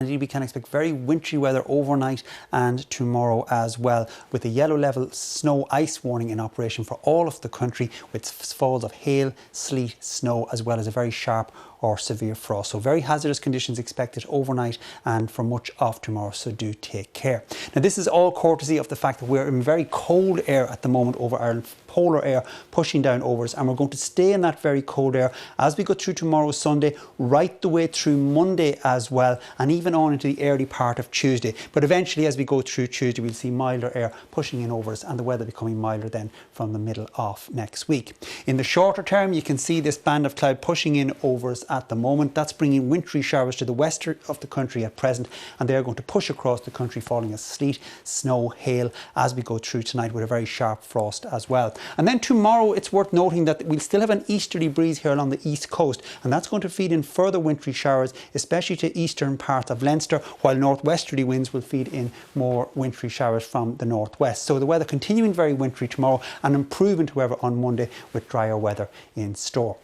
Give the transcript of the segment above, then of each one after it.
Indeed, we can expect very wintry weather overnight and tomorrow as well, with a yellow level snow ice warning in operation for all of the country, with falls of hail, sleet, snow, as well as a very sharp or severe frost. So very hazardous conditions expected overnight and for much of tomorrow, so do take care. Now this is all courtesy of the fact that we're in very cold air at the moment over Ireland, polar air pushing down over us, and we're going to stay in that very cold air as we go through tomorrow, Sunday, right the way through Monday as well, and even on into the early part of Tuesday. But eventually as we go through Tuesday, we'll see milder air pushing in over us and the weather becoming milder then from the middle of next week. In the shorter term, you can see this band of cloud pushing in over us at the moment. That's bringing wintry showers to the west of the country at present, and they're going to push across the country, falling as sleet, snow, hail as we go through tonight, with a very sharp frost as well. And then tomorrow, it's worth noting that we'll still have an easterly breeze here along the east coast, and that's going to feed in further wintry showers, especially to eastern parts of Leinster, while northwesterly winds will feed in more wintry showers from the northwest. So the weather continuing very wintry tomorrow and improving, however, on Monday with drier weather in store.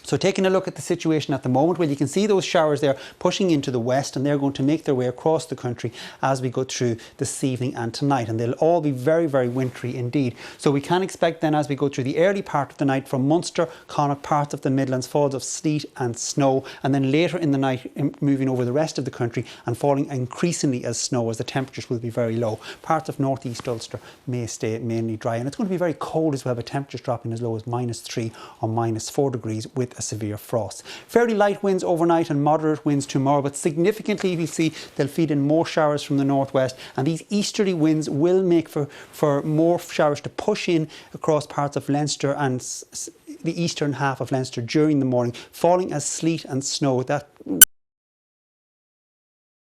So taking a look at the situation at the moment, well, you can see those showers there pushing into the west, and they're going to make their way across the country as we go through this evening and tonight, and they'll all be very, very wintry indeed. So we can expect then, as we go through the early part of the night, from Munster, Connacht, parts of the Midlands, falls of sleet and snow, and then later in the night moving over the rest of the country and falling increasingly as snow, as the temperatures will be very low. Parts of northeast Ulster may stay mainly dry, and it's going to be very cold as well, with temperatures dropping as low as -3 or -4 degrees with a severe frost. Fairly light winds overnight and moderate winds tomorrow, but significantly we see they'll feed in more showers from the northwest, and these easterly winds will make for more showers to push in across parts of Leinster and the eastern half of Leinster during the morning, falling as sleet and snow. That